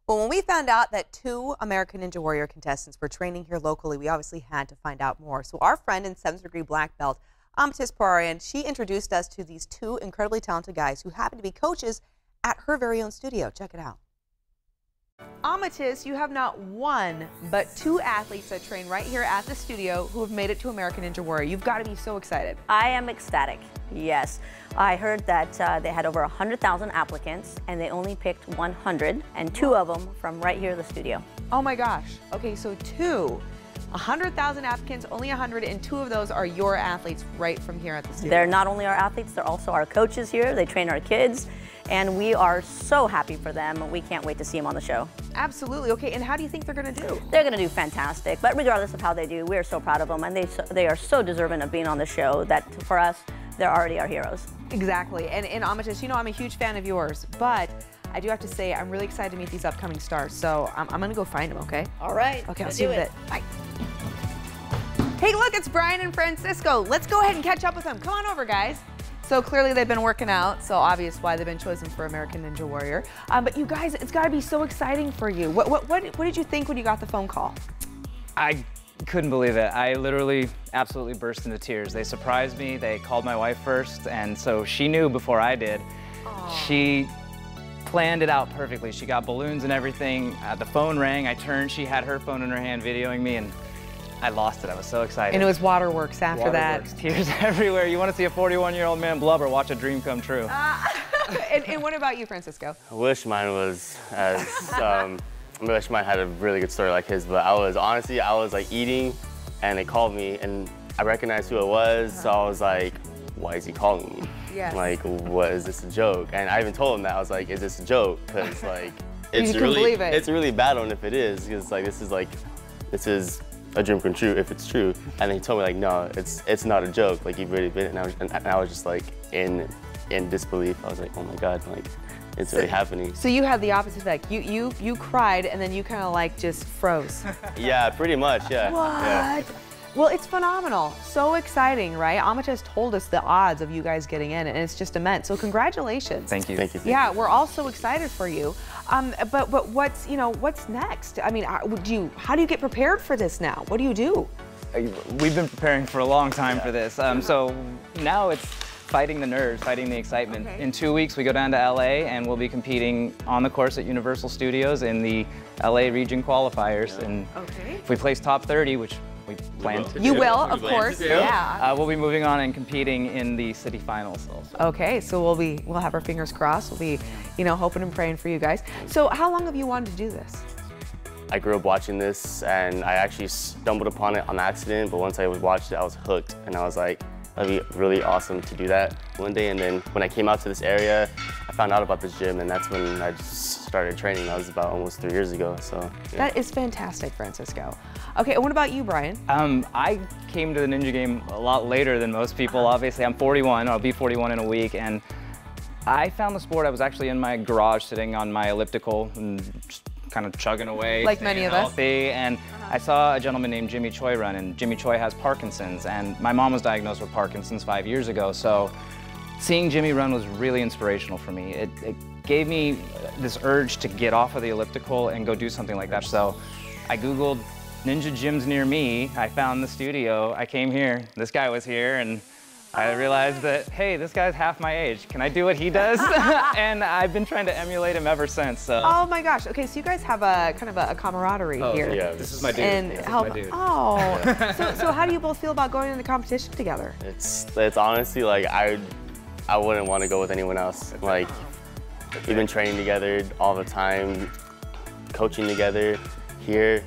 Well, when we found out that 2 American Ninja Warrior contestants were training here locally, we obviously had to find out more. So our friend and 7th degree black belt, Amatis Pararian, she introduced us to these 2 incredibly talented guys who happen to be coaches at her very own studio. Check it out. Amatis, you have not 1, but 2 athletes that train right here at the studio who have made it to American Ninja Warrior. You've got to be so excited. I am ecstatic, yes. I heard that they had over 100,000 applicants and they only picked 100, and 2 of them from right here in the studio. Oh my gosh. Okay, so 100,000 applicants, only 100, and 2 of those are your athletes right from here at the studio. They're not only our athletes, they're also our coaches here. They train our kids, and we are so happy for them. We can't wait to see them on the show. Absolutely. Okay, and how do you think they're going to do? They're going to do fantastic, but regardless of how they do, we are so proud of them, and they are so deserving of being on the show that for us, they're already our heroes. Exactly. And Amatis, you know I'm a huge fan of yours, but I do have to say I'm really excited to meet these upcoming stars, so I'm going to go find them, okay? All right. Okay, I'll see you in a bit. Bye. Hey, look, it's Brian and Francisco. Let's go ahead and catch up with them. Come on over, guys. So clearly they've been working out, so obvious why they've been chosen for American Ninja Warrior. But you guys, it's got to be so exciting for you. What did you think when you got the phone call? I couldn't believe it. I literally absolutely burst into tears. They surprised me. They called my wife first, and so she knew before I did. Aww. She planned it out perfectly. She got balloons and everything. The phone rang. I turned. She had her phone in her hand videoing me, and I lost it. I was so excited. And it was waterworks after that. Tears everywhere. You want to see a 41-year-old man blubber, watch a dream come true. And what about you, Francisco? I wish mine was as, I wish mine had a really good story like his, but I was like eating and they called me and I recognized who it was, so I was like, why is he calling me? Yes. Like, what, is this a joke? And I even told him that. I was like, is this a joke? Because like, it's really bad on if it is, because like, this is a dream come true if it's true. And then he told me like, no, it's not a joke. Like, you've really been, and I was just like in disbelief. I was like, oh my God, like it's really happening. So you had the opposite effect. You cried and then you kind of like just froze. Yeah, pretty much. Yeah. What? Yeah. Well, it's phenomenal. So exciting, right? Amatis told us the odds of you guys getting in, and it's just immense. So congratulations. Thank you. Thank you. Yeah, we're all so excited for you. But what's next? I mean, how do you get prepared for this now? What do you do? We've been preparing for a long time for this. So now it's fighting the nerves, fighting the excitement. Okay. In 2 weeks, we go down to LA and we'll be competing on the course at Universal Studios in the LA region qualifiers. Yeah. And if we place top 30, which we plan to do. You will, of course. Yeah. We'll be moving on and competing in the city finals also. Okay, so we'll have our fingers crossed. We'll be, hoping and praying for you guys. So how long have you wanted to do this? I grew up watching this, and I actually stumbled upon it on accident. But once I watched it, I was hooked, and I was like, that'd be really awesome to do that one day. And then when I came out to this area, I found out about this gym, and that's when I just started training. That was about almost 3 years ago. So yeah. That is fantastic, Francisco. Okay, and what about you, Brian? I came to the ninja game a lot later than most people. Obviously, I'm 41. I'll be 41 in a week, and I found the sport. I was actually in my garage sitting on my elliptical and just kind of chugging away, like many of us. And I saw a gentleman named Jimmy Choi run, and Jimmy Choi has Parkinson's, and my mom was diagnosed with Parkinson's 5 years ago. So seeing Jimmy run was really inspirational for me. It gave me this urge to get off of the elliptical and go do something like that. So I Googled ninja gyms near me. I found the studio. I came here. This guy was here, and I realized that, hey, this guy's half my age. Can I do what he does? And I've been trying to emulate him ever since. So. Oh my gosh. Okay, so you guys have a kind of a camaraderie here. Yeah, this is my dude. And my dude. Oh. So how do you both feel about going into competition together? It's honestly like I wouldn't want to go with anyone else. Like, we've been training together all the time, coaching together here.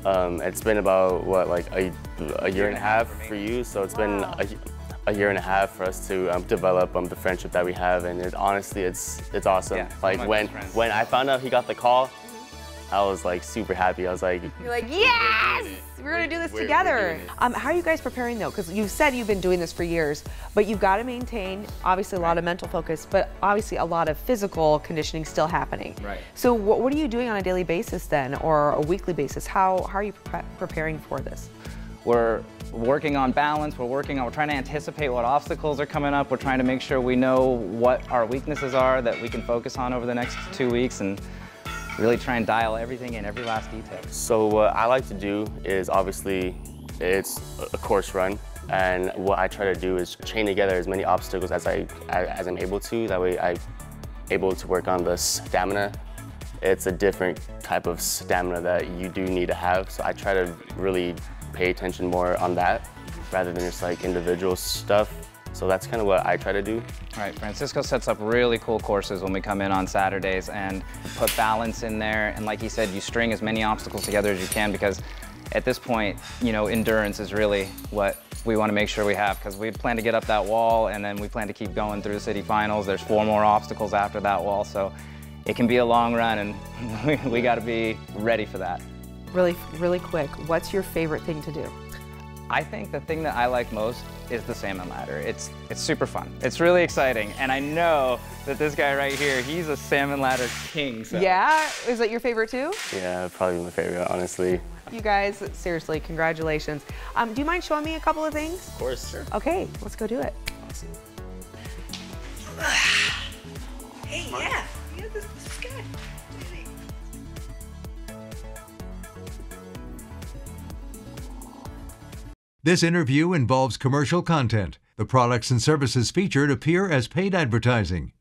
It's been about what, like a year and a half for you. So it's been a year and a half for us to develop the friendship that we have, and honestly, it's awesome. Yeah, like when I found out he got the call, I was like super happy. I was like, you're like, yes, we're gonna do this together. How are you guys preparing though? Because you said you've been doing this for years, but you've got to maintain obviously a lot of mental focus, but obviously a lot of physical conditioning still happening. Right. So what are you doing on a daily basis then, or a weekly basis? How are you preparing for this? We're working on balance, we're trying to anticipate what obstacles are coming up, we're trying to make sure we know what our weaknesses are that we can focus on over the next 2 weeks, and really try and dial everything in, every last detail. So what I like to do is obviously it's a course run, and what I try to do is chain together as many obstacles as I'm able to. That way I'm able to work on the stamina. It's a different type of stamina that you do need to have, so I try to really pay attention more on that rather than just like individual stuff. So that's kind of what I try to do. All right, Francisco sets up really cool courses when we come in on Saturdays and put balance in there. And like he said, you string as many obstacles together as you can, because at this point, you know, endurance is really what we want to make sure we have, because we plan to get up that wall and then we plan to keep going through the city finals. There's 4 more obstacles after that wall, so it can be a long run, and we got to be ready for that. Really quick, what's your favorite thing to do? I think the thing that I like most is the salmon ladder. It's super fun. It's really exciting, and I know that this guy right here, he's a salmon ladder king. So. Yeah? Is that your favorite too? Yeah, probably my favorite, honestly. You guys, seriously, congratulations. Do you mind showing me a couple of things? Of course, sure. Okay, let's go do it. Awesome. Hey, yeah, this is good. This interview involves commercial content. The products and services featured appear as paid advertising.